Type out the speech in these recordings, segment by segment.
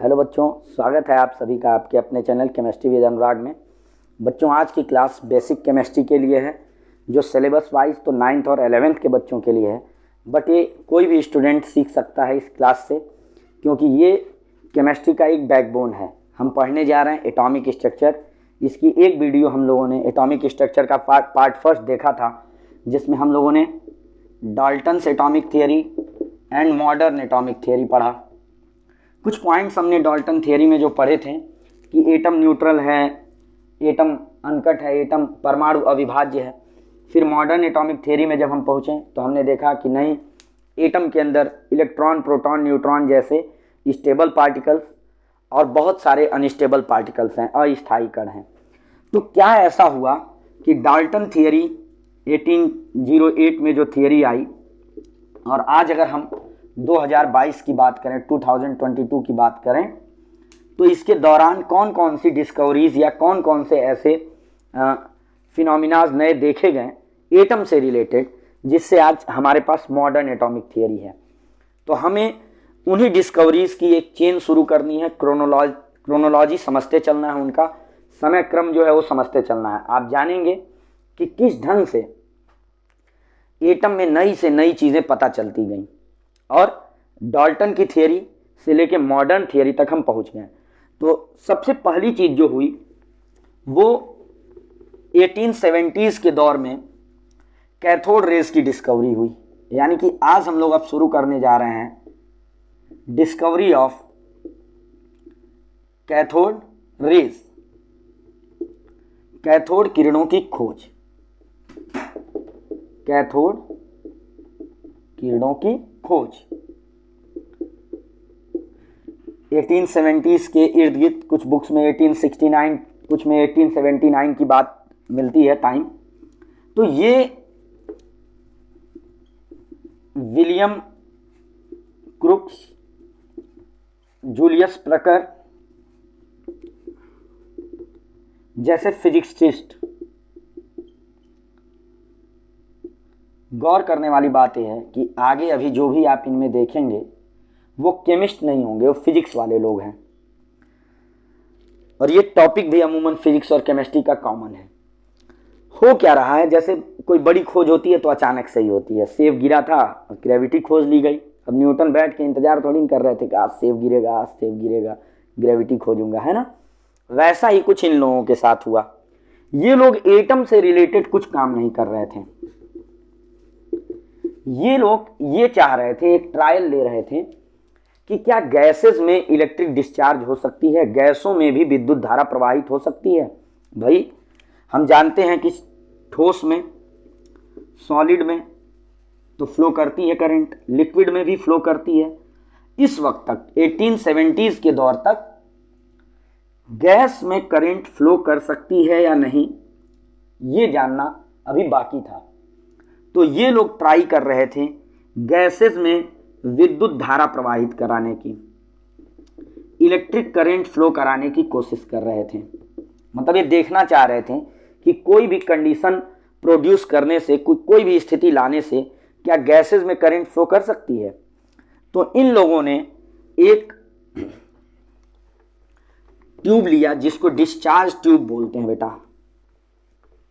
Hello बच्चों, स्वागत है आप सभी का आपके अपने चैनल केमिस्ट्री विद अनुराग में। बच्चों, आज की क्लास बेसिक केमिस्ट्री के लिए है, जो सिलेबस वाइज तो 9th और 11th के बच्चों के लिए है, बट ये कोई भी स्टूडेंट सीख सकता है इस क्लास से, क्योंकि ये केमिस्ट्री का एक बैकबोन है। हम पढ़ने जा रहे हैं एटॉमिक स्ट्रक्चर। इसकी एक वीडियो हम लोगों ने एटॉमिक स्ट्रक्चर का पार्ट फर्स्ट देखा था, जिसमें हम लोगों ने Dalton's atomic theory and modern atomic theory पढ़ा। कुछ पॉइंट्स हमने डाल्टन थियरी में जो पढ़े थे कि एटम न्यूट्रल है, एटम अनकट है, एटम परमाणु अविभाज्य है। फिर मॉडर्न एटॉमिक थियरी में जब हम पहुँचे तो हमने देखा कि नहीं, एटम के अंदर इलेक्ट्रॉन, प्रोटॉन, न्यूट्रॉन जैसे स्टेबल पार्टिकल्स और बहुत सारे अनस्टेबल पार्टिकल्स हैं, अस्थायी कण हैं। तो क्या ऐसा हुआ कि डाल्टन थियरी 1808 में जो थियरी आई, और आज अगर हम 2022 की बात करें, 2022 की बात करें, तो इसके दौरान कौन कौन सी डिस्कवरीज या कौन कौन से ऐसे फिनोमिनाज नए देखे गए एटम से रिलेटेड, जिससे आज हमारे पास मॉडर्न एटॉमिक थियरी है। तो हमें उन्हीं डिस्कवरीज की एक चेन शुरू करनी है, क्रोनोलॉजी समझते चलना है, उनका समय क्रम जो है वो समझते चलना है। आप जानेंगे कि किस ढंग से एटम में नई से नई चीज़ें पता चलती गईं और डाल्टन की थियरी से लेके मॉडर्न थियरी तक हम पहुंच गए। तो सबसे पहली चीज़ जो हुई वो 1870s के दौर में कैथोड रेज की डिस्कवरी हुई। यानी कि आज हम लोग अब शुरू करने जा रहे हैं discovery of cathode rays, cathode किरणों की खोज, कैथोड किरणों की खोज। 1870s के इर्द गिर्द, कुछ बुक्स में 1869, कुछ में 1879 की बात मिलती है टाइम। तो ये विलियम क्रुक्स, जूलियस प्रकर जैसे फिजिक्सिस्ट, गौर करने वाली बात यह है कि आगे अभी जो भी आप इनमें देखेंगे वो केमिस्ट नहीं होंगे, वो फिजिक्स वाले लोग हैं। और ये टॉपिक भी अमूमन फिजिक्स और केमिस्ट्री का कॉमन है। हो क्या रहा है, जैसे कोई बड़ी खोज होती है तो अचानक से ही होती है। सेब गिरा था, ग्रेविटी खोज ली गई। अब न्यूटन बैठ के इंतजार थोड़ी नहीं कर रहे थे कि आज सेब गिरेगा, आज सेब गिरेगा, ग्रेविटी खोजूंगा, है ना। वैसा ही कुछ इन लोगों के साथ हुआ। ये लोग एटम से रिलेटेड कुछ काम नहीं कर रहे थे। ये लोग ये चाह रहे थे, एक ट्रायल ले रहे थे कि क्या गैसेस में इलेक्ट्रिक डिस्चार्ज हो सकती है, गैसों में भी विद्युत धारा प्रवाहित हो सकती है। भाई हम जानते हैं कि ठोस में, सॉलिड में तो फ्लो करती है करंट, लिक्विड में भी फ्लो करती है। इस वक्त तक 1870s के दौर तक गैस में करंट फ्लो कर सकती है या नहीं, ये जानना अभी बाकी था। तो ये लोग ट्राई कर रहे थे गैसेस में विद्युत धारा प्रवाहित कराने की, इलेक्ट्रिक करंट फ्लो कराने की कोशिश कर रहे थे। मतलब ये देखना चाह रहे थे कि कोई भी कंडीशन प्रोड्यूस करने से, कोई भी स्थिति लाने से क्या गैसेस में करंट फ्लो कर सकती है। तो इन लोगों ने एक ट्यूब लिया जिसको डिस्चार्ज ट्यूब बोलते हैं। बेटा,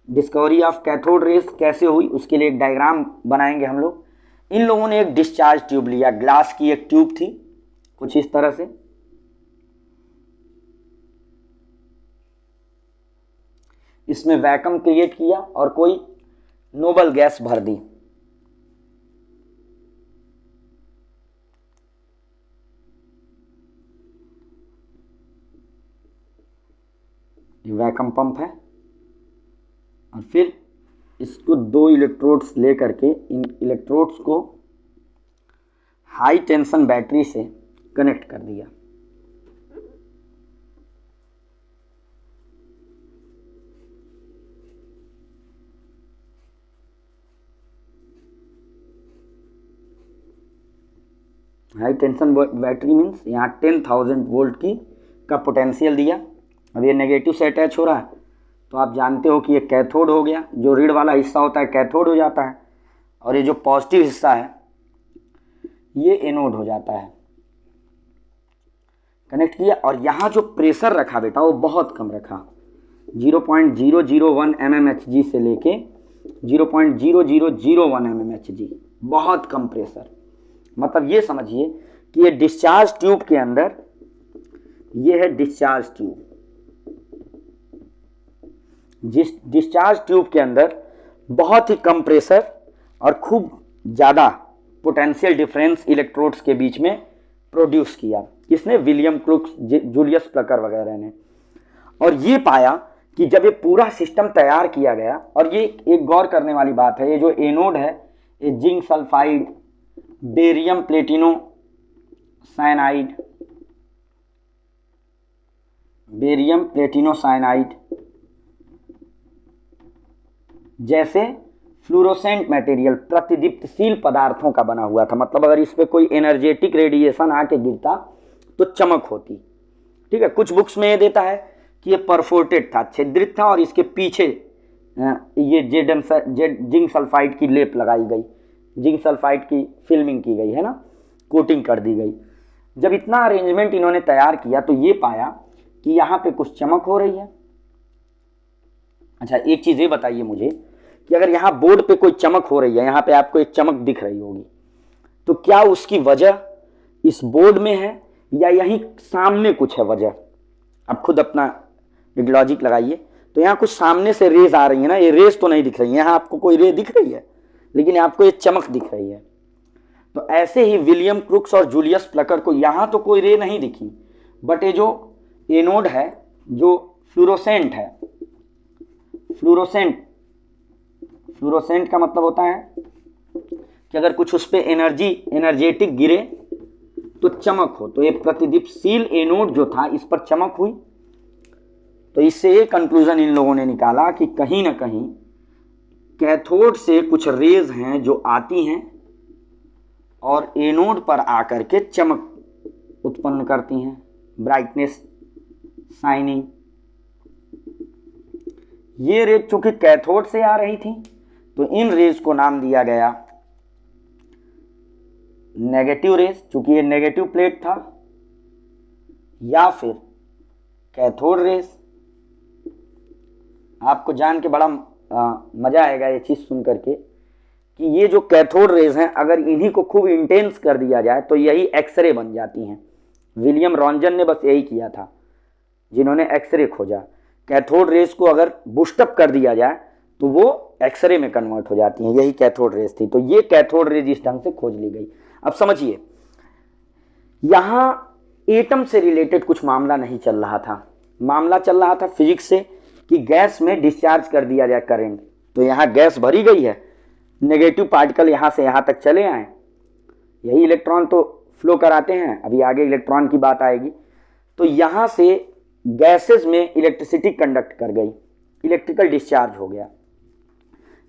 डिस्कवरी ऑफ कैथोड रेज कैसे हुई उसके लिए एक डायग्राम बनाएंगे हम लोग। इन लोगों ने एक डिस्चार्ज ट्यूब लिया, ग्लास की एक ट्यूब थी कुछ इस तरह से। इसमें वैक्यूम क्रिएट किया और कोई नोबल गैस भर दी। ये वैक्यूम पंप है, और फिर इसको 2 इलेक्ट्रोड्स लेकर के इन इलेक्ट्रोड्स को हाई टेंशन बैटरी से कनेक्ट कर दिया। हाई टेंशन बैटरी मीन्स यहाँ 10,000 वोल्ट का पोटेंशियल दिया। अब ये नेगेटिव से अटैच हो रहा है, तो आप जानते हो कि ये कैथोड हो गया। जो ऋण वाला हिस्सा होता है कैथोड हो जाता है, और ये जो पॉजिटिव हिस्सा है ये एनोड हो जाता है। कनेक्ट किया और यहाँ जो प्रेशर रखा बेटा वो बहुत कम रखा, 0.001 mmHg से लेके 0.0001 mmHg, बहुत कम प्रेशर। मतलब ये समझिए कि ये डिस्चार्ज ट्यूब के अंदर, ये है डिस्चार्ज ट्यूब, जिस डिस्चार्ज ट्यूब के अंदर बहुत ही कम प्रेशर और खूब ज़्यादा पोटेंशियल डिफरेंस इलेक्ट्रोड्स के बीच में प्रोड्यूस किया। किसने? विलियम क्रुक्स, जूलियस प्लकर वगैरह ने। और ये पाया कि जब ये पूरा सिस्टम तैयार किया गया, और ये एक गौर करने वाली बात है, ये जो एनोड है ये zinc sulphide, barium platinocyanide, barium platinocyanide जैसे फ्लोरोसेंट मटेरियल, प्रतिदीप्तशील पदार्थों का बना हुआ था। मतलब अगर इस पे कोई एनर्जेटिक रेडिएशन आके गिरता तो चमक होती। ठीक है, कुछ बुक्स में ये देता है कि ये परफोर्टेड था, छिद्रित था, और इसके पीछे ये जिंक सल्फाइड की लेप लगाई गई, जिंक सल्फाइड की फिल्मिंग की गई है ना, कोटिंग कर दी गई। जब इतना अरेंजमेंट इन्होंने तैयार किया तो ये पाया कि यहाँ पे कुछ चमक हो रही है। अच्छा, एक चीज़ ये बताइए मुझे कि अगर यहाँ बोर्ड पे कोई चमक हो रही है, यहाँ पे आपको एक चमक दिख रही होगी, तो क्या उसकी वजह इस बोर्ड में है या यहीं सामने कुछ है वजह? आप खुद अपना एक लॉजिक लगाइए। तो यहाँ कुछ सामने से रेज आ रही है ना, ये रेज तो नहीं दिख रही है, यहाँ आपको कोई रे दिख रही है, लेकिन आपको ये चमक दिख रही है। तो ऐसे ही विलियम क्रुक्स और जूलियस प्लकर को यहाँ तो कोई रे नहीं दिखी, बट ये जो एनोड है जो फ्लोरोसेंट है, फ्लोरोसेंट का मतलब होता है कि अगर कुछ उस पर एनर्जेटिक गिरे तो चमक हो। तो ये प्रतिदीप्तशील एनोड जो था, इस पर चमक हुई। तो इससे ये कंक्लूजन इन लोगों ने निकाला कि कहीं ना कहीं कैथोड से कुछ रेज हैं जो आती हैं और एनोड पर आकर के चमक उत्पन्न करती हैं, ब्राइटनेस, शाइनिंग। ये रेज चूंकि कैथोड से आ रही थी तो इन रेज को नाम दिया गया नेगेटिव रेज, चूंकि ये नेगेटिव प्लेट था, या फिर कैथोड रेज। आपको जान के बड़ा मजा आएगा ये चीज सुन करके कि ये जो कैथोड रेज हैं, अगर इन्हीं को खूब इंटेंस कर दिया जाए तो यही एक्सरे बन जाती हैं। विलियम रॉन्जन ने बस यही किया था, जिन्होंने एक्सरे खोजा। कैथोड रेज को अगर बूस्टअप कर दिया जाए तो वो एक्सरे में कन्वर्ट हो जाती हैं, यही कैथोड रेज थी। तो ये कैथोड रेज इस ढंग से खोज ली गई। अब समझिए, यहां एटम से रिलेटेड कुछ मामला नहीं चल रहा था, मामला चल रहा था फिजिक्स से कि गैस में डिस्चार्ज कर दिया जाए करंट। तो यहां गैस भरी गई है, नेगेटिव पार्टिकल यहां से यहां तक चले आए, यही इलेक्ट्रॉन तो फ्लो कराते हैं, अभी आगे इलेक्ट्रॉन की बात आएगी। तो यहां से गैसेस में इलेक्ट्रिसिटी कंडक्ट कर गई, इलेक्ट्रिकल डिस्चार्ज हो गया।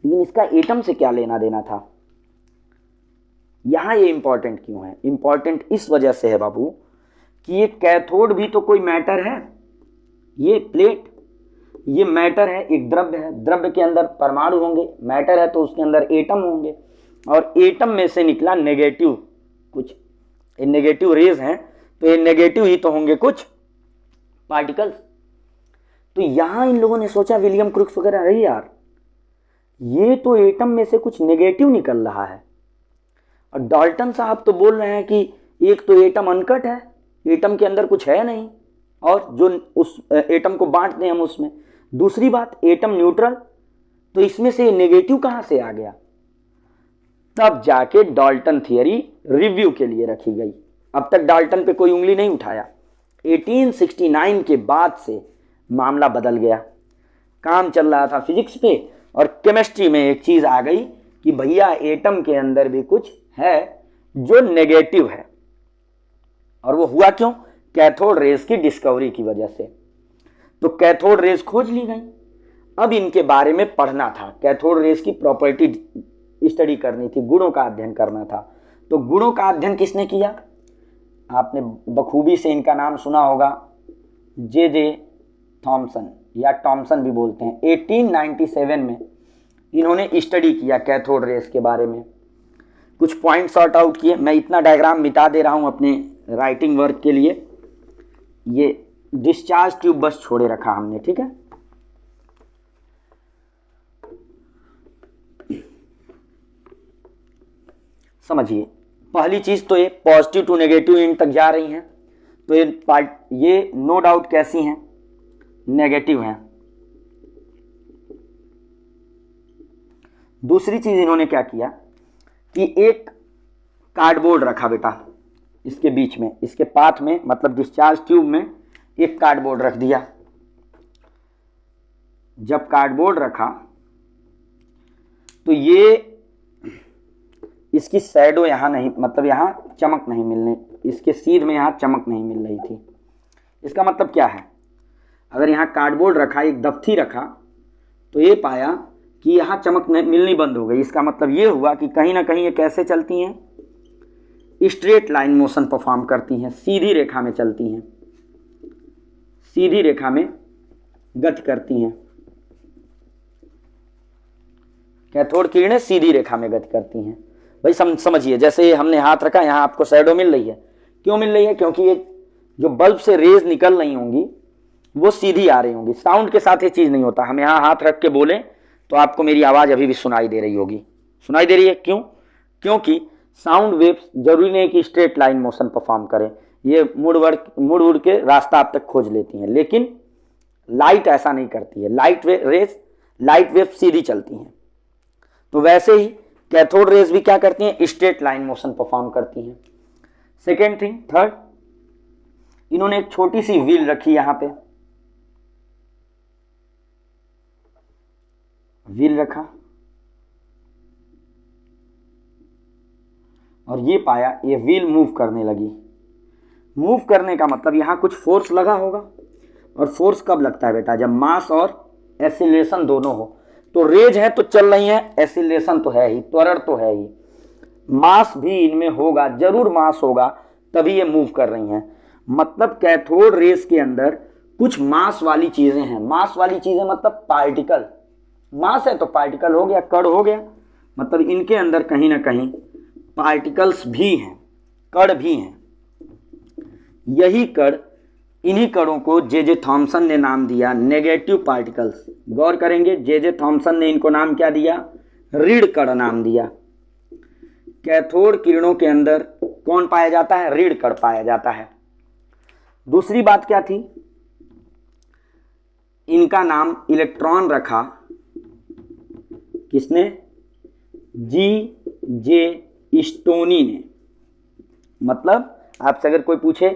लेकिन इसका एटम से क्या लेना देना था? यहां ये इंपॉर्टेंट क्यों है? इंपॉर्टेंट इस वजह से है बाबू कि ये कैथोड भी तो कोई मैटर है, ये प्लेट, ये मैटर है, एक द्रव्य है, द्रव्य के अंदर परमाणु होंगे, मैटर है तो उसके अंदर एटम होंगे, और एटम में से निकला नेगेटिव कुछ, ये नेगेटिव रेज हैं, तो ये नेगेटिव ही तो होंगे कुछ पार्टिकल्स। तो यहां इन लोगों ने सोचा, विलियम क्रुक्स वगैरह, अरे यार ये तो एटम में से कुछ नेगेटिव निकल रहा है, और डाल्टन साहब तो बोल रहे हैं कि एक तो एटम अनकट है, एटम के अंदर कुछ है नहीं, और जो उस एटम को बांट दें हम उसमें। दूसरी बात, एटम न्यूट्रल, तो इसमें से नेगेटिव कहां से आ गया? तब जाके डाल्टन थियरी रिव्यू के लिए रखी गई। अब तक डाल्टन पे कोई उंगली नहीं उठाया। 1869 के बाद से मामला बदल गया। काम चल रहा था फिजिक्स पे, और केमिस्ट्री में एक चीज आ गई कि भैया एटम के अंदर भी कुछ है जो नेगेटिव है। और वो हुआ क्यों? कैथोड रेज की डिस्कवरी की वजह से। तो कैथोड रेज खोज ली गई। अब इनके बारे में पढ़ना था, कैथोड रेज की प्रॉपर्टी स्टडी करनी थी, गुणों का अध्ययन करना था। तो गुणों का अध्ययन किसने किया? आपने बखूबी से इनका नाम सुना होगा, जे थॉमसन, या टॉमसन भी बोलते हैं। 1897 में इन्होंने स्टडी किया कैथोड रेज के बारे में, कुछ पॉइंट सॉर्ट आउट किए। मैं इतना डायग्राम मिटा दे रहा हूं अपने राइटिंग वर्क के लिए, ये डिस्चार्ज ट्यूब बस छोड़े रखा हमने, ठीक है। समझिए, पहली चीज तो ये पॉजिटिव टू नेगेटिव एंड तक जा रही हैं, तो ये नो डाउट कैसी हैं, नेगेटिव हैं। दूसरी चीज इन्होंने क्या किया कि एक कार्डबोर्ड रखा बेटा इसके बीच में, इसके पाथ में, मतलब डिस्चार्ज ट्यूब में एक कार्डबोर्ड रख दिया। जब कार्डबोर्ड रखा तो ये इसकी शैडो यहां नहीं, मतलब यहां चमक नहीं मिलने, इसके सीध में यहां चमक नहीं मिल रही थी। इसका मतलब क्या है, अगर यहां कार्डबोर्ड रखा, एक दफ्ती रखा, तो ये पाया कि यहां चमक मिलनी बंद हो गई। इसका मतलब ये हुआ कि कहीं ना कहीं ये कैसे चलती हैं, स्ट्रेट लाइन मोशन परफॉर्म करती हैं, सीधी रेखा में चलती हैं, सीधी रेखा में गति करती हैं। कैथोड किरणें सीधी रेखा में गति करती हैं। भाई समझिए, जैसे हमने हाथ रखा, यहाँ आपको शैडो मिल रही है, क्यों मिल रही है, क्योंकि ये जो बल्ब से रेज निकल रही होंगी वो सीधी आ रही होंगी। साउंड के साथ ये चीज नहीं होता। हम यहाँ हाथ रख के बोले तो आपको मेरी आवाज अभी भी सुनाई दे रही होगी, सुनाई दे रही है। क्यों? क्योंकि साउंड वेव्स जरूरी नहीं कि स्ट्रेट लाइन मोशन परफॉर्म करें, ये मुड़ उड़ के रास्ता आप तक खोज लेती हैं, लेकिन लाइट ऐसा नहीं करती है। लाइट वेव सीधी चलती हैं। तो वैसे ही कैथोड रेज भी क्या करती हैं, स्ट्रेट लाइन मोशन परफॉर्म करती हैं। सेकेंड थिंग, थर्ड, इन्होंने एक छोटी सी व्हील रखी यहां पे, व्हील रखा, और ये पाया ये व्हील मूव करने लगी। मूव करने का मतलब यहां कुछ फोर्स लगा होगा, और फोर्स कब लगता है बेटा, जब मास और एसिलेशन दोनों हो। तो रेज है तो चल रही है, एसिलेशन तो है ही, त्वरण तो है ही, मास भी इनमें होगा, जरूर मास होगा, तभी ये मूव कर रही हैं। मतलब कैथोड रेज के अंदर कुछ मास वाली चीजें हैं। मास वाली चीजें मतलब पार्टिकल, मास है तो पार्टिकल हो गया, कण हो गया, मतलब इनके अंदर कहीं ना कहीं पार्टिकल्स भी हैं, कण भी हैं। यही कण, इन्हीं कणों को जे थॉमसन ने नाम दिया नेगेटिव पार्टिकल्स। गौर करेंगे, जे थॉमसन ने इनको नाम क्या दिया, ऋण कण नाम दिया। कैथोड किरणों के अंदर कौन पाया जाता है, ऋण कण पाया जाता है। दूसरी बात क्या थी, इनका नाम इलेक्ट्रॉन रखा किसने, जे स्टोनी ने। मतलब आपसे अगर कोई पूछे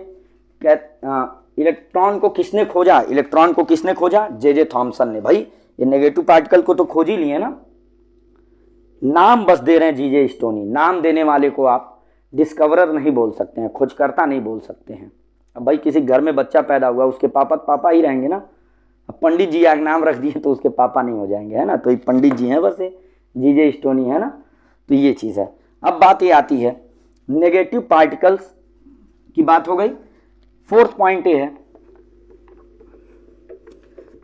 इलेक्ट्रॉन को किसने खोजा, इलेक्ट्रॉन को किसने खोजा, जे थॉमसन ने। भाई ये नेगेटिव पार्टिकल को तो खोज ही लिए ना, नाम बस दे रहे हैं जे स्टोनी। नाम देने वाले को आप डिस्कवरर नहीं बोल सकते हैं, खोजकर्ता नहीं बोल सकते हैं। अब भाई किसी घर में बच्चा पैदा हुआ, उसके पापा ही रहेंगे ना। अब पंडित जी आग नाम रख दिए तो उसके पापा नहीं हो जाएंगे, है ना। तो ये पंडित जी हैं बस, ये जे स्टोनी है ना। तो ये चीज़ है। अब बात ये आती है नेगेटिव पार्टिकल्स की बात हो गई। फोर्थ पॉइंट ये है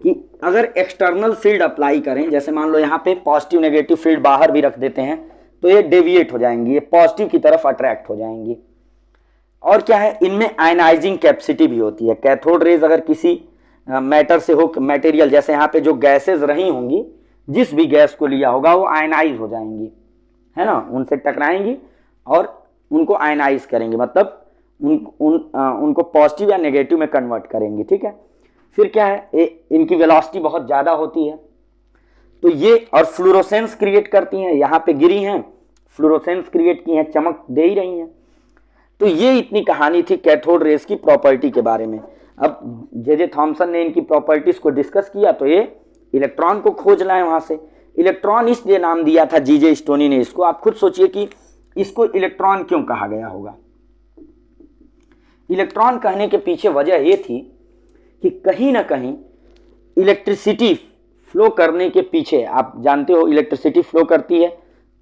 कि अगर एक्सटर्नल फील्ड अप्लाई करें, जैसे मान लो यहाँ पे पॉजिटिव नेगेटिव फील्ड बाहर भी रख देते हैं, तो ये डेविएट हो जाएंगी, ये पॉजिटिव की तरफ अट्रैक्ट हो जाएंगी। और क्या है, इनमें आयनाइजिंग कैपेसिटी भी होती है। कैथोड रेज अगर किसी मैटर से हो, मटेरियल, जैसे यहाँ पे जो गैसेज रही होंगी, जिस भी गैस को लिया होगा वो आयनाइज हो जाएंगी, है ना, उनसे टकराएंगी और उनको आयनाइज करेंगे, मतलब उनको पॉजिटिव या नेगेटिव में कन्वर्ट करेंगी, ठीक है। फिर क्या है, इनकी वेलोसिटी बहुत ज़्यादा होती है, तो ये और फ्लोरोसेंस क्रिएट करती हैं। यहाँ पे गिरी हैं, फ्लोरोसेंस क्रिएट की हैं, चमक दे ही रही हैं। तो ये इतनी कहानी थी कैथोड रेज की प्रॉपर्टी के बारे में। अब जे थॉमसन ने इनकी प्रॉपर्टीज को डिस्कस किया, तो ये इलेक्ट्रॉन को खोज लाए वहां से। इलेक्ट्रॉन इसलिए नाम दिया था जे स्टोनी ने इसको। आप खुद सोचिए कि इसको इलेक्ट्रॉन क्यों कहा गया होगा। इलेक्ट्रॉन कहने के पीछे वजह यह थी कि कहीं ना कहीं इलेक्ट्रिसिटी फ्लो करने के पीछे, आप जानते हो इलेक्ट्रिसिटी फ्लो करती है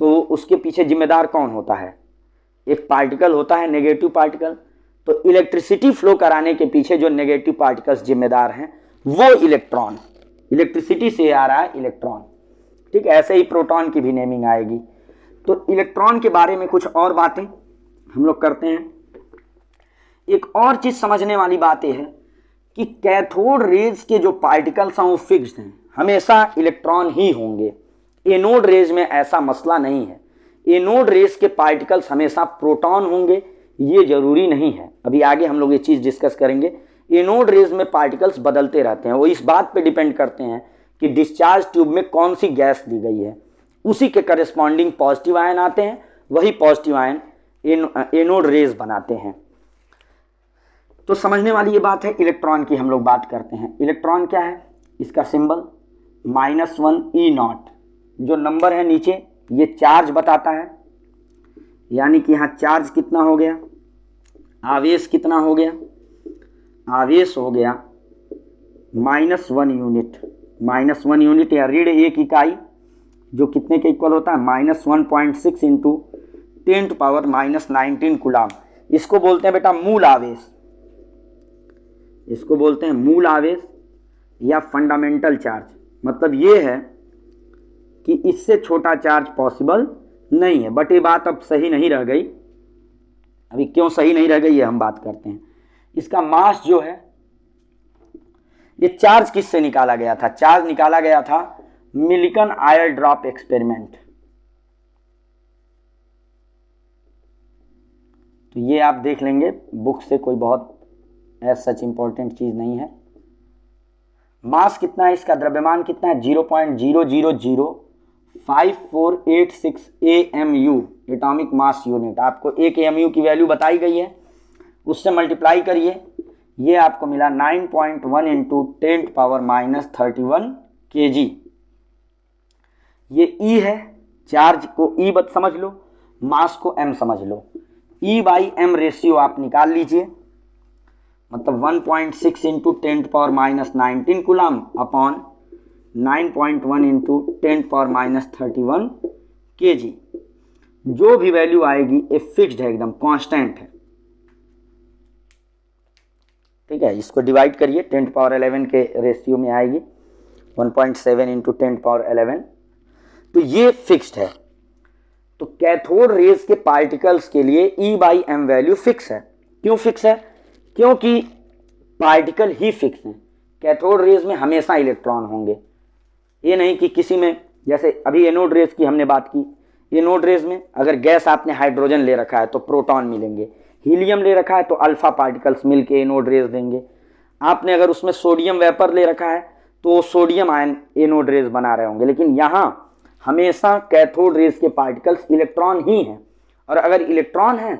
तो उसके पीछे जिम्मेदार कौन होता है, एक पार्टिकल होता है, नेगेटिव पार्टिकल। तो इलेक्ट्रिसिटी फ्लो कराने के पीछे जो नेगेटिव पार्टिकल्स जिम्मेदार हैं वो इलेक्ट्रॉन, इलेक्ट्रिसिटी से आ रहा है इलेक्ट्रॉन, ठीक है। ऐसे ही प्रोटॉन की भी नेमिंग आएगी। तो इलेक्ट्रॉन के बारे में कुछ और बातें हम लोग करते हैं। एक और चीज समझने वाली बात यह है कि कैथोड रेज के जो पार्टिकल्स हैं वो फिक्स्ड हैं, हमेशा इलेक्ट्रॉन ही होंगे। एनोड रेज में ऐसा मसला नहीं है, एनोड रेज के पार्टिकल्स हमेशा प्रोटॉन होंगे ये जरूरी नहीं है। अभी आगे हम लोग ये चीज़ डिस्कस करेंगे। एनोड रेज में पार्टिकल्स बदलते रहते हैं, वो इस बात पे डिपेंड करते हैं कि डिस्चार्ज ट्यूब में कौन सी गैस दी गई है, उसी के करस्पॉन्डिंग पॉजिटिव आयन आते हैं, वही पॉजिटिव आयन एनोड रेज बनाते हैं। तो समझने वाली ये बात है। इलेक्ट्रॉन की हम लोग बात करते हैं। इलेक्ट्रॉन क्या है, इसका सिंबल -1 E0, जो नंबर है नीचे ये चार्ज बताता है, यानी कि यहाँ चार्ज कितना हो गया, आवेश कितना हो गया, आवेश हो गया -1 यूनिट, -1 यूनिट या ऋण 1 इकाई, जो कितने के इक्वल होता है, -1.6 इंटू 10⁻⁻19 कूलाम। इसको बोलते हैं बेटा मूल आवेश, इसको बोलते हैं मूल आवेश या फंडामेंटल चार्ज। मतलब ये है कि इससे छोटा चार्ज पॉसिबल नहीं है। बट ये बात अब सही नहीं रह गई, अभी क्यों सही नहीं रह गई है हम बात करते हैं। इसका मास जो है, ये चार्ज किससे निकाला गया था, चार्ज निकाला गया था मिलिकन आयर ड्रॉप एक्सपेरिमेंट। तो ये आप देख लेंगे बुक से, कोई बहुत एज सच इंपॉर्टेंट चीज नहीं है। मास कितना है इसका, द्रव्यमान कितना है, 0.0005486 AMU, एटॉमिक मास यूनिट। आपको एक AMU की वैल्यू बताई गई है, उससे मल्टीप्लाई करिए, ये आपको मिला 9.1 इंटू 10⁻⁻31 kg। ये E है, चार्ज को E समझ लो, मास को M समझ लो। E/M रेशियो आप निकाल लीजिए, मतलब 1.6 into 10⁻⁻19 coulomb upon 9.1 into 10⁻⁻31 kg। जो भी वैल्यू आएगी ये फिक्स्ड है, एकदम कांस्टेंट है। ठीक है, इसको डिवाइड करिए, 10⁻11 के रेशियो में आएगी, 1.7 इंटू 10⁻11, तो ये फिक्स्ड है। तो कैथोड रेज के पार्टिकल्स के लिए E/M वैल्यू फिक्स है। क्यों फिक्स है, क्योंकि पार्टिकल ही फिक्स हैं। कैथोड रेज में हमेशा इलेक्ट्रॉन होंगे, ये नहीं कि किसी में, जैसे अभी एनोड रेज की हमने बात की, एनोड रेज में अगर गैस आपने हाइड्रोजन ले रखा है तो प्रोटॉन मिलेंगे, हीलियम ले रखा है तो अल्फा पार्टिकल्स मिलके एनोड रेज देंगे। आपने अगर उसमें सोडियम वेपर ले रखा है तो सोडियम आयन एनोड रेज बना रहे होंगे। लेकिन यहाँ हमेशा कैथोड रेज के पार्टिकल्स इलेक्ट्रॉन ही हैं, और अगर इलेक्ट्रॉन है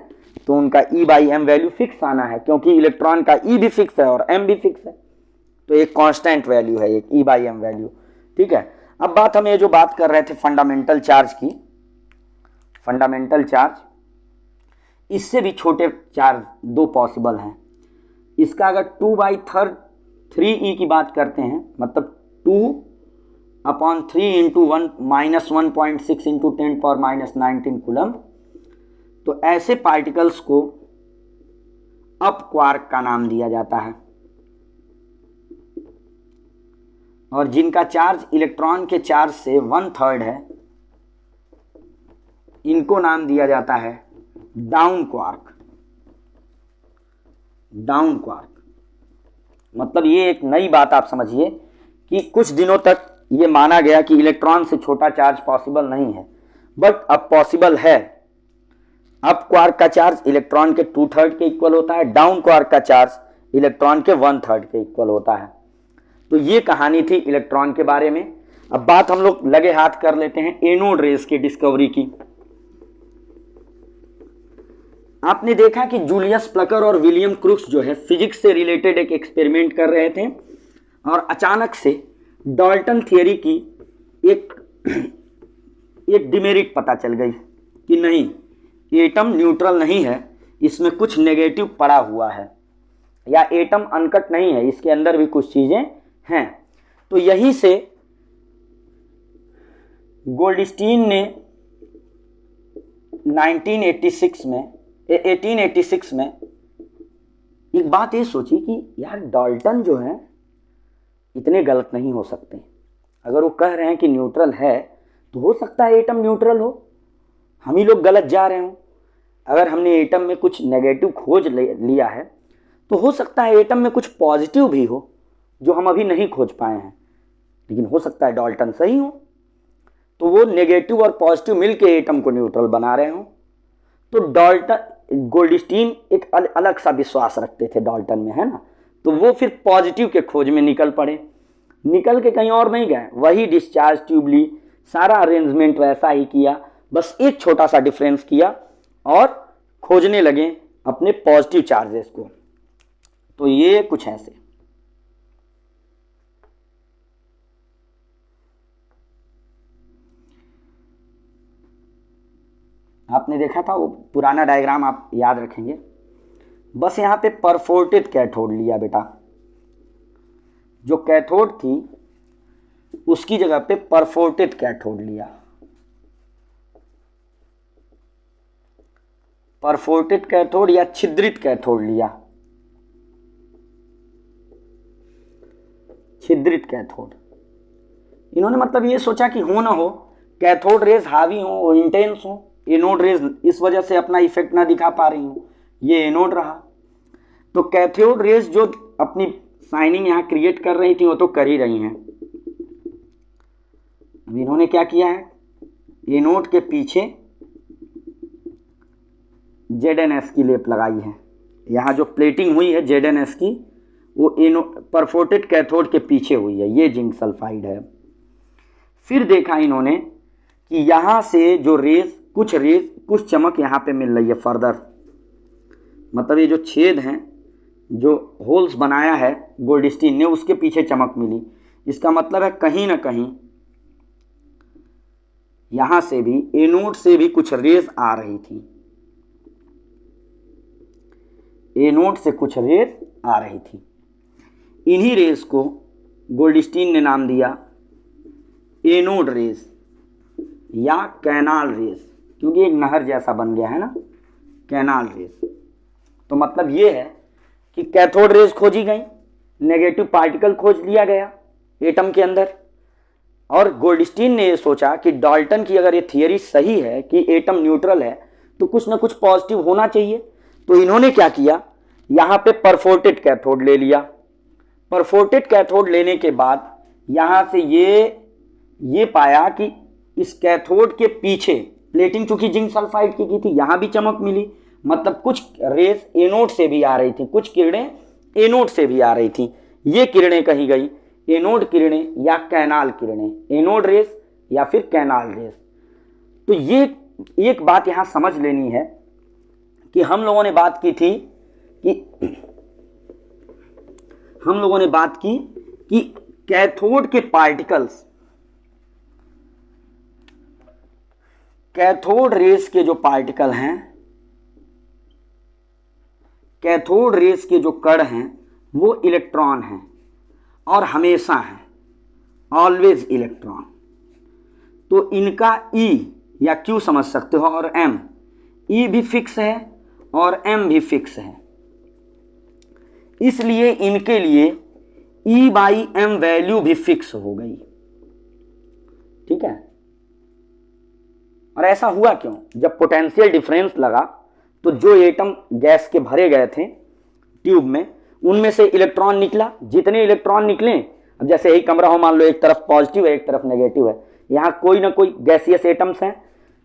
तो उनका E/M वैल्यू फिक्स आना है, क्योंकि इलेक्ट्रॉन का E भी फिक्स है और M भी फिक्स है, तो एक कांस्टेंट वैल्यू है एक E/M वैल्यू। ठीक है, अब बात हम ये जो बात कर रहे थे फंडामेंटल चार्ज की, फंडामेंटल चार्ज, इससे भी छोटे चार्ज दो पॉसिबल हैं। इसका अगर 2/3 की बात करते हैं, मतलब 2/3 इंटू 1-1.6 इंटू 10⁻⁻19 कूलम, तो ऐसे पार्टिकल्स को अप क्वार्क का नाम दिया जाता है, और जिनका चार्ज इलेक्ट्रॉन के चार्ज से 1/3 है, इनको नाम दिया जाता है डाउन क्वार्क। डाउन क्वार्क मतलब ये एक नई बात आप समझिए कि कुछ दिनों तक ये माना गया कि इलेक्ट्रॉन से छोटा चार्ज पॉसिबल नहीं है, बट अब पॉसिबल है। अप क्वार्क का चार्ज इलेक्ट्रॉन के 2/3 के इक्वल होता है, डाउन क्वार्क का चार्ज इलेक्ट्रॉन के 1/3 के इक्वल होता है। तो ये कहानी थी इलेक्ट्रॉन के बारे में। अब बात हम लोग लगे हाथ कर लेते हैं एनोड रेज की डिस्कवरी की। आपने देखा कि जूलियस प्लकर और विलियम क्रूक्स जो है फिजिक्स से रिलेटेड एक एक्सपेरिमेंट कर रहे थे, और अचानक से डाल्टन थियरी की एक डिमेरिट पता चल गई कि नहीं, एटम न्यूट्रल नहीं है, इसमें कुछ नेगेटिव पड़ा हुआ है, या एटम अनकट नहीं है, इसके अंदर भी कुछ चीजें हैं। तो यहीं से गोल्डस्टीन ने 1886 में एक बात ये सोची कि यार डाल्टन जो है इतने गलत नहीं हो सकते। अगर वो कह रहे हैं कि न्यूट्रल है तो हो सकता है एटम न्यूट्रल हो, हम ही लोग गलत जा रहे हो। अगर हमने एटम में कुछ नेगेटिव खोज लिया है तो हो सकता है एटम में कुछ पॉजिटिव भी हो जो हम अभी नहीं खोज पाए हैं, लेकिन हो सकता है डाल्टन सही हो, तो वो नेगेटिव और पॉजिटिव मिलके एटम को न्यूट्रल बना रहे हो। तो डाल्टन गोल्डस्टीन एक अलग सा विश्वास रखते थे डाल्टन में, है ना। तो वो फिर पॉजिटिव के खोज में निकल पड़े, निकल के कहीं और नहीं गए, वही डिस्चार्ज ट्यूब ली, सारा अरेंजमेंट वैसा ही किया, बस एक छोटा सा डिफरेंस किया और खोजने लगे अपने पॉजिटिव चार्जेस को। तो ये कुछ ऐसे। आपने देखा था वो पुराना डायग्राम, आप याद रखेंगे। बस यहाँ पे परफोर्टेड कैथोड लिया बेटा, जो कैथोड थी उसकी जगह पे परफोर्टेड कैथोड लिया। परफोर्टेड कैथोड या छिद्रित कैथोड लिया, छिद्रित कैथोड। इन्होंने मतलब ये सोचा कि हो ना हो कैथोड रेज हावी हो, इंटेंस हो, एनोड रेज इस वजह से अपना इफेक्ट ना दिखा पा रही हो, ये एनोड रहा। तो कैथोड रेज जो अपनी शाइनिंग यहाँ क्रिएट कर रही थी वो तो कर ही रही हैं। अब इन्होंने क्या किया है, एनोड के पीछे ZnS की लेप लगाई है। यहाँ जो प्लेटिंग हुई है ZnS की वो परफोर्टेड कैथोड के पीछे हुई है, ये जिंक सल्फाइड है। फिर देखा इन्होंने कि यहाँ से जो रेज कुछ चमक यहाँ पे मिल रही है फर्दर, मतलब ये जो छेद हैं, जो होल्स बनाया है गोल्डस्टीन ने, उसके पीछे चमक मिली। इसका मतलब है कहीं ना कहीं यहाँ से भी एनोड से भी कुछ रेज आ रही थी, एनोड से कुछ रेज आ रही थी। इन्हीं रेज को गोल्डस्टीन ने नाम दिया एनोड रेज या कैनाल रेज, क्योंकि एक नहर जैसा बन गया है ना, कैनाल रेज। तो मतलब ये है कि कैथोड रेज खोजी गई, नेगेटिव पार्टिकल खोज लिया गया एटम के अंदर, और गोल्डस्टीन ने ये सोचा कि डाल्टन की अगर ये थियरी सही है कि एटम न्यूट्रल है तो कुछ ना कुछ पॉजिटिव होना चाहिए। तो इन्होंने क्या किया, यहाँ पे परफोर्टेड कैथोड ले लिया। परफोर्टेड कैथोड लेने के बाद यहाँ से ये पाया कि इस कैथोड के पीछे प्लेटिंग चूंकि जिंक सल्फाइड की थी, यहाँ भी चमक मिली, मतलब कुछ रेज एनोड से भी आ रही थी, कुछ किरणें एनोड से भी आ रही थी। ये किरणें कहीं गई, एनोड किरणें या कैनाल किरणें, एनोड रेज या फिर कैनाल रेज। तो ये एक बात यहाँ समझ लेनी है कि हम लोगों ने बात की थी कि कैथोड के पार्टिकल्स, कैथोड रेज के जो पार्टिकल हैं, कैथोड रेज के जो कण हैं वो इलेक्ट्रॉन हैं और हमेशा हैं, ऑलवेज इलेक्ट्रॉन। तो इनका E या Q समझ सकते हो, और M, E भी फिक्स है और M भी फिक्स है, इसलिए इनके लिए E/M वैल्यू भी फिक्स हो गई। ठीक है। और ऐसा हुआ क्यों, जब पोटेंशियल डिफरेंस लगा तो जो एटम गैस के भरे गए थे ट्यूब में, उनमें से इलेक्ट्रॉन निकला। जितने इलेक्ट्रॉन निकले, अब जैसे यही कमरा हो, मान लो एक तरफ पॉजिटिव है एक तरफ नेगेटिव है, यहाँ कोई ना कोई गैसियस एटम्स हैं,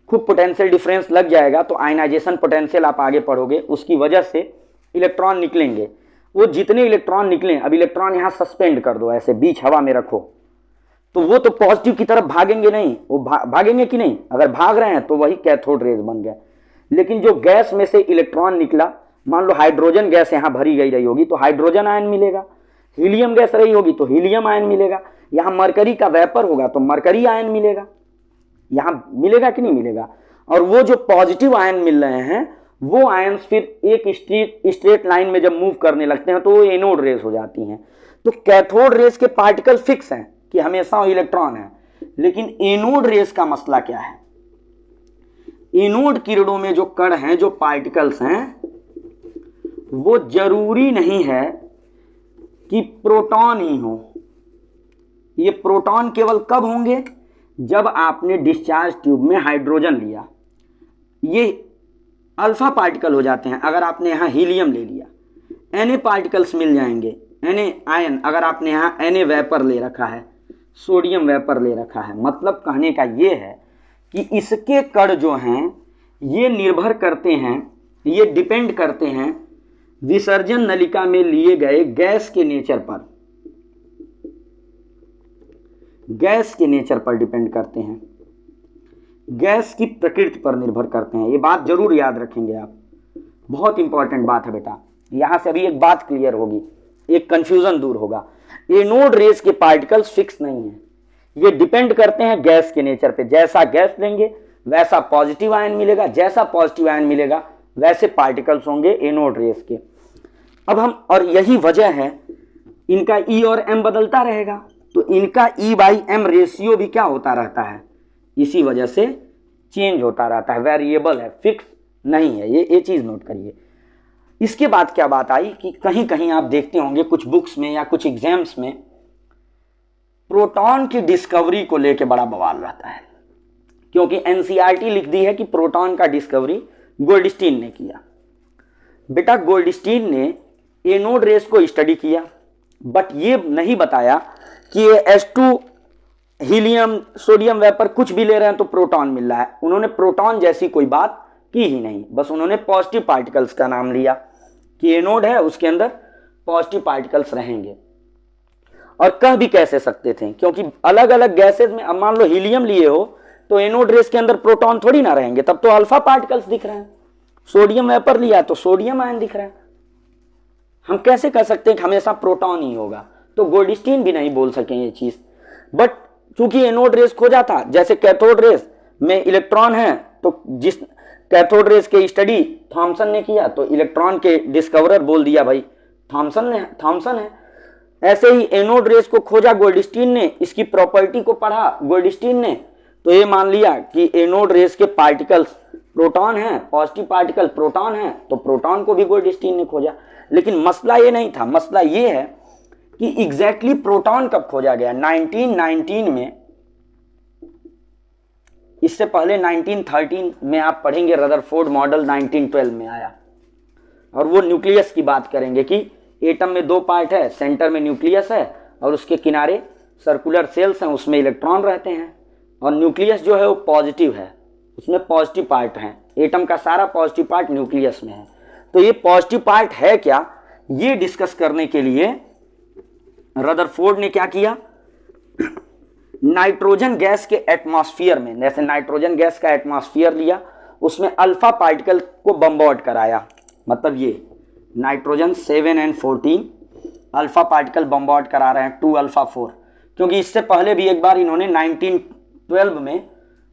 खूब पोटेंशियल डिफरेंस लग जाएगा तो आयनाइजेशन पोटेंशियल आप आगे पढ़ोगे, उसकी वजह से इलेक्ट्रॉन निकलेंगे। वो जितने इलेक्ट्रॉन निकले, अब इलेक्ट्रॉन यहाँ सस्पेंड कर दो, ऐसे बीच हवा में रखो, तो वो तो पॉजिटिव की तरफ भागेंगे नहीं, वो भागेंगे कि नहीं, अगर भाग रहे हैं तो वही कैथोड रेज बन गया। लेकिन जो गैस में से इलेक्ट्रॉन निकला, मान लो हाइड्रोजन गैस यहाँ भरी गई रही होगी तो हाइड्रोजन आयन मिलेगा, हीलियम गैस रही होगी तो हीलियम आयन मिलेगा, यहाँ मरकरी का वेपर होगा तो मरकरी आयन मिलेगा, यहाँ मिलेगा कि नहीं मिलेगा। और वो जो पॉजिटिव आयन मिल रहे हैं वो आयन फिर एक स्ट्रेट लाइन में जब मूव करने लगते हैं तो वो एनोड रेस हो जाती हैं। तो कैथोड रेस के पार्टिकल फिक्स हैं कि हमेशा इलेक्ट्रॉन है, लेकिन एनोड रेस का मसला क्या है, एनोड किरणों में जो कण हैं, जो पार्टिकल्स हैं, वो जरूरी नहीं है कि प्रोटॉन ही हो। ये प्रोटॉन केवल कब होंगे, जब आपने डिस्चार्ज ट्यूब में हाइड्रोजन लिया, ये अल्फा पार्टिकल हो जाते हैं। अगर आपने यहाँ हीलियम ले लिया, Na पार्टिकल्स मिल जाएंगे। Na आयन, अगर आपने यहाँ Na वेपर ले रखा है, सोडियम वेपर ले रखा है, मतलब कहने का ये है कि इसके कण जो हैं ये निर्भर करते हैं, ये डिपेंड करते हैं विसर्जन नलिका में लिए गए गैस के नेचर पर, गैस के नेचर पर डिपेंड करते हैं, गैस की प्रकृति पर निर्भर करते हैं। ये बात जरूर याद रखेंगे आप, बहुत इंपॉर्टेंट बात है बेटा। यहां से अभी एक बात क्लियर होगी, एक कंफ्यूजन दूर होगा। एनोड रेस के पार्टिकल्स फिक्स नहीं है, ये डिपेंड करते हैं गैस के नेचर पे। जैसा गैस लेंगे वैसा पॉजिटिव आयन मिलेगा, जैसा पॉजिटिव आयन मिलेगा वैसे पार्टिकल्स होंगे एनोड रेस के। अब हम, और यही वजह है इनका E और M बदलता रहेगा, तो इनका E/M रेशियो भी क्या होता रहता है, इसी वजह से चेंज होता रहता है, वेरिएबल है, फिक्स नहीं है। ये चीज नोट करिए। इसके बाद क्या बात आई कि कहीं कहीं आप देखते होंगे कुछ बुक्स में या कुछ एग्जाम्स में प्रोटॉन की डिस्कवरी को लेके बड़ा बवाल रहता है, क्योंकि एनसीईआरटी लिख दी है कि प्रोटॉन का डिस्कवरी गोल्डस्टीन ने किया। बेटा गोल्डस्टीन ने एनोड रेस को स्टडी किया, बट ये नहीं बताया कि ये H2 हीलियम सोडियम वेपर कुछ भी ले रहे हैं तो प्रोटॉन मिल रहा है। उन्होंने प्रोटॉन जैसी कोई बात की ही नहीं, बस उन्होंने पॉजिटिव पार्टिकल्स का नाम लिया कि एनोड है उसके अंदर पॉजिटिव पार्टिकल्स रहेंगे। और कह भी कैसे सकते थे, क्योंकि अलग अलग गैसेज में, अब मान लो हीलियम लिए हो तो एनोड रेस के अंदर प्रोटॉन थोड़ी ना रहेंगे, तब तो अल्फा पार्टिकल्स दिख रहे हैं। सोडियम वेपर लिया तो सोडियम आयन दिख रहा है। हम कैसे कह सकते हैं कि हमेशा प्रोटॉन ही होगा, तो गोल्डस्टीन भी नहीं बोल सके ये चीज। बट चूंकि एनोड रेस खोजा था, जैसे कैथोड रेस में इलेक्ट्रॉन है, तो जिस कैथोड रेस के स्टडी थॉमसन ने किया तो इलेक्ट्रॉन के डिस्कवरर बोल दिया भाई थॉमसन है। ऐसे ही एनोड रेस को खोजा गोल्डस्टीन ने, इसकी प्रॉपर्टी को पढ़ा गोल्डस्टीन ने, तो ये मान लिया कि एनोड रेस के पार्टिकल्स प्रोटॉन है, पॉजिटिव पार्टिकल प्रोटॉन है, तो प्रोटॉन को भी गोल्डस्टीन ने खोजा। लेकिन मसला ये नहीं था, मसला ये है कि एग्जैक्टली प्रोटॉन कब खोजा गया। 1919 में, इससे पहले 1913 में आप पढ़ेंगे रदरफोर्ड मॉडल 1912 में आया, और वो न्यूक्लियस की बात करेंगे कि एटम में दो पार्ट है, सेंटर में न्यूक्लियस है और उसके किनारे सर्कुलर सेल्स हैं, उसमें इलेक्ट्रॉन रहते हैं, और न्यूक्लियस जो है वो पॉजिटिव है, उसमें पॉजिटिव पार्ट हैं। एटम का सारा पॉजिटिव पार्ट न्यूक्लियस में है। तो ये पॉजिटिव पार्ट है क्या, ये डिस्कस करने के लिए रदरफोर्ड ने क्या किया, नाइट्रोजन गैस के एटमॉस्फेयर में, जैसे नाइट्रोजन गैस का एटमॉस्फेयर लिया, उसमें अल्फा पार्टिकल को बम्बार्ड कराया। मतलब ये नाइट्रोजन 7 और 14 अल्फा पार्टिकल बम्बार्ड करा रहे हैं 2 अल्फा 4, क्योंकि इससे पहले भी एक बार इन्होंने 1912 में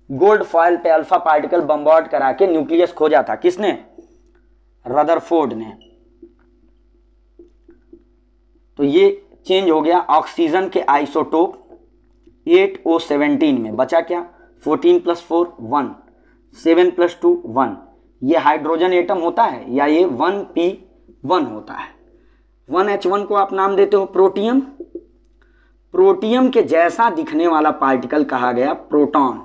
गोल्ड फॉयल पे अल्फा पार्टिकल बम्बार्ड करा के न्यूक्लियस खोजा था। किसने, रदरफोर्ड ने। तो ये चेंज हो गया ऑक्सीजन के आइसोटोप 8O17 में। बचा क्या, 14 + 4 1, 7 + 2 1। ये हाइड्रोजन एटम होता है या ये 1p1 होता है। 1H1 को आप नाम देते हो प्रोटियम। प्रोटियम के जैसा दिखने वाला पार्टिकल कहा गया प्रोटॉन।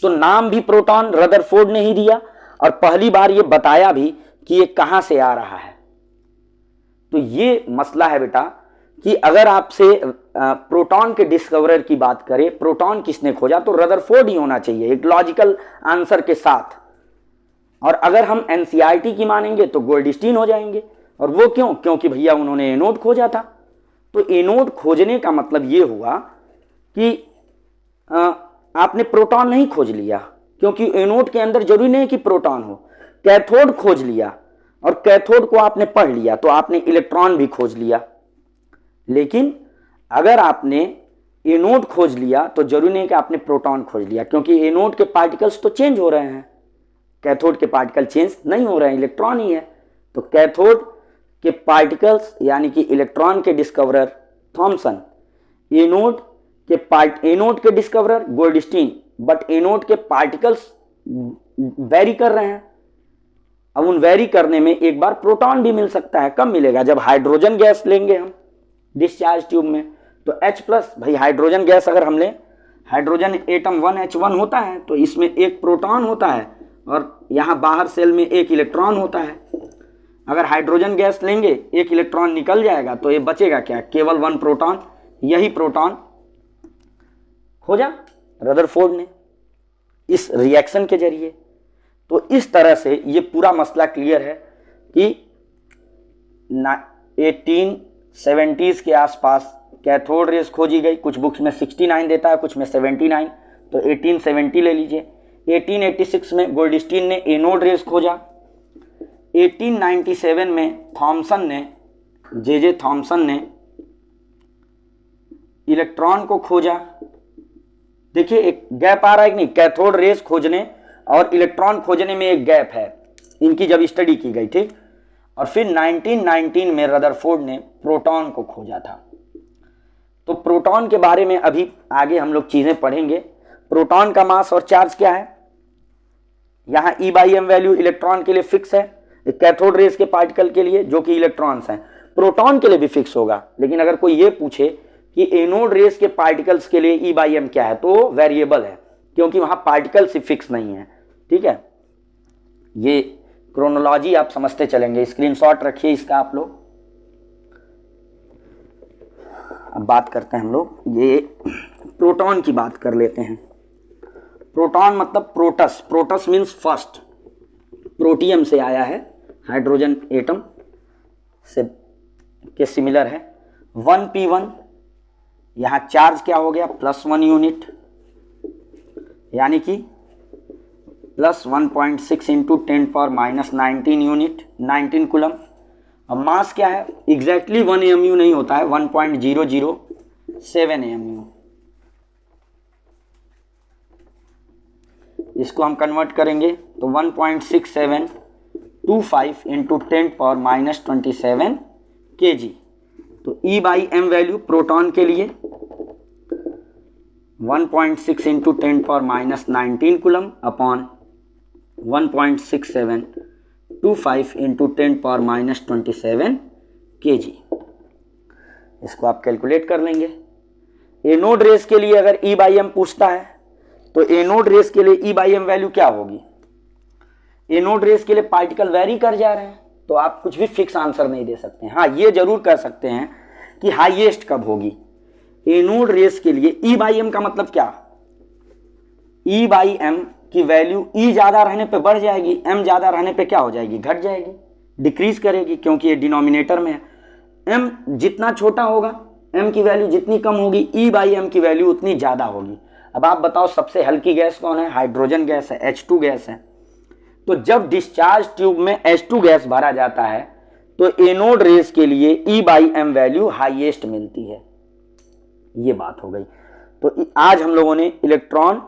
तो नाम भी प्रोटॉन रदरफोर्ड ने ही दिया, और पहली बार ये बताया भी कि ये कहां से आ रहा है। तो ये मसला है बेटा कि अगर आपसे प्रोटॉन के डिस्कवरर की बात करें, प्रोटॉन किसने खोजा, तो रदरफोर्ड ही होना चाहिए एक लॉजिकल आंसर के साथ। और अगर हम एनसीईआरटी की मानेंगे तो गोल्डस्टीन हो जाएंगे। और वो क्यों, क्योंकि भैया उन्होंने एनोड खोजा था। तो एनोड खोजने का मतलब ये हुआ कि आपने प्रोटॉन नहीं खोज लिया, क्योंकि एनोड के अंदर जरूरी नहीं कि प्रोटॉन हो। कैथोड खोज लिया और कैथोड को आपने पढ़ लिया तो आपने इलेक्ट्रॉन भी खोज लिया। लेकिन अगर आपने एनोड खोज लिया तो जरूरी नहीं कि आपने प्रोटॉन खोज लिया, क्योंकि एनोड के पार्टिकल्स तो चेंज हो रहे हैं, कैथोड के पार्टिकल चेंज नहीं हो रहे हैं, इलेक्ट्रॉन ही है। तो कैथोड के पार्टिकल्स यानी कि इलेक्ट्रॉन के डिस्कवरर थॉमसन, एनोड के डिस्कवरर गोल्डस्टीन, बट एनोड के पार्टिकल्स वेरी कर रहे हैं। अब उन वेरी करने में एक बार प्रोटॉन भी मिल सकता है। कब मिलेगा, जब हाइड्रोजन गैस लेंगे हम डिस्चार्ज ट्यूब में, तो H+ भाई हाइड्रोजन गैस अगर हम लें, हाइड्रोजन एटम 1H1 होता है, तो इसमें एक प्रोटॉन होता है और यहाँ बाहर सेल में एक इलेक्ट्रॉन होता है। अगर हाइड्रोजन गैस लेंगे, एक इलेक्ट्रॉन निकल जाएगा तो ये बचेगा क्या, केवल 1 प्रोटॉन। यही प्रोटॉन खोजा रदरफोर्ड ने इस रिएक्शन के जरिए। तो इस तरह से ये पूरा मसला क्लियर है कि 1870s के आसपास कैथोड रेस खोजी गई। कुछ बुक्स में 69 देता है, कुछ में 79, तो 1870 ले लीजिए। 1886 में गोल्डस्टीन ने एनोड रेस खोजा। 1897 में थॉमसन ने, जे थॉमसन ने इलेक्ट्रॉन को खोजा। देखिए एक गैप आ रहा है कि नहीं, कैथोड रेस खोजने और इलेक्ट्रॉन खोजने में एक गैप है, इनकी जब स्टडी की गई, ठीक। और फिर 1919 में रदरफोर्ड ने प्रोटॉन को खोजा था। तो प्रोटॉन के बारे में अभी आगे हम लोग चीजें पढ़ेंगे। प्रोटॉन का मास और चार्ज क्या है, यहां E/m वैल्यू इलेक्ट्रॉन के लिए फिक्स है, कैथोड रेस के पार्टिकल के लिए जो कि इलेक्ट्रॉन्स हैं। प्रोटॉन के लिए भी फिक्स होगा, लेकिन अगर कोई ये पूछे कि एनोड रेस के पार्टिकल्स के लिए E/m क्या है, तो वेरिएबल है, क्योंकि वहां पार्टिकल्स ही फिक्स नहीं है, ठीक है। ये क्रोनोलॉजी आप समझते चलेंगे, स्क्रीनशॉट रखिए इसका आप लोग। अब बात करते हैं हम लोग, ये प्रोटॉन की बात कर लेते हैं। प्रोटॉन मतलब प्रोटस, प्रोटस मीन्स फर्स्ट, प्रोटियम से आया है, हाइड्रोजन एटम से के सिमिलर है। 1p1, यहाँ चार्ज क्या हो गया, +1 यूनिट, यानी कि +1.6 इंटू 10⁻⁻19 यूनिट, 19 कूलम। अब मास क्या है, एग्जैक्टली 1 AMU नहीं होता है, 1.007 AMU। इसको हम कन्वर्ट करेंगे तो 1.6725 इंटू 10⁻⁻27 kg। तो E/m वैल्यू प्रोटॉन के लिए 1.6 into 10⁻⁻19 coulomb upon 1.6725 into 10⁻⁻27 kg। इसको आप कैलकुलेट कर लेंगे। एनोड रेस के लिए अगर E/m पूछता है तो एनोड रेस के लिए E/m वैल्यू क्या होगी। एनोड रेस के लिए पार्टिकल वेरी कर जा रहे हैं, तो आप कुछ भी फिक्स आंसर नहीं दे सकते। हाँ, ये जरूर कर सकते हैं कि हाईएस्ट कब होगी। एनोड रेस के लिए E/m का मतलब क्या, E/m की वैल्यू E ज्यादा रहने पे बढ़ जाएगी, M ज्यादा रहने पे क्या हो जाएगी, घट जाएगी, डिक्रीज करेगी, क्योंकि ये डिनोमिनेटर में है। M जितना छोटा होगा, M की वैल्यू जितनी कम होगी, E/m की वैल्यू उतनी ज्यादा होगी। अब आप बताओ सबसे हल्की गैस कौन है, हाइड्रोजन गैस है, H2 गैस है। तो जब डिस्चार्ज ट्यूब में H2 गैस भरा जाता है तो एनोड रेस के लिए E/m वैल्यू हाईएस्ट मिलती है। ये बात हो गई। तो आज हम लोगों ने इलेक्ट्रॉन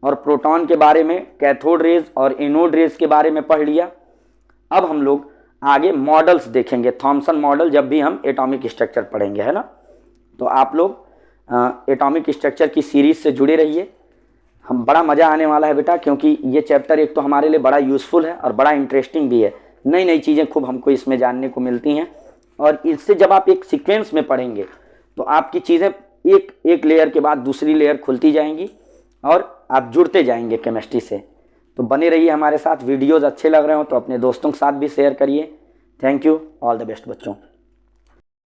और प्रोटॉन के बारे में, कैथोड रेस और एनोड रेस के बारे में पढ़ लिया। अब हम लोग आगे मॉडल्स देखेंगे, थॉमसन मॉडल, जब भी हम एटॉमिक स्ट्रक्चर पढ़ेंगे, है ना। तो आप लोग एटॉमिक स्ट्रक्चर की सीरीज से जुड़े रहिए। हम बड़ा मज़ा आने वाला है बेटा, क्योंकि ये चैप्टर एक तो हमारे लिए बड़ा यूज़फुल है और बड़ा इंटरेस्टिंग भी है। नई नई चीज़ें खूब हमको इसमें जानने को मिलती हैं, और इससे जब आप एक सीक्वेंस में पढ़ेंगे तो आपकी चीज़ें एक एक लेयर के बाद दूसरी लेयर खुलती जाएंगी और आप जुड़ते जाएंगे केमिस्ट्री से। तो बने रहिए हमारे साथ। वीडियोज़ अच्छे लग रहे हो तो अपने दोस्तों के साथ भी शेयर करिए। Thank you, all the best बच्चों।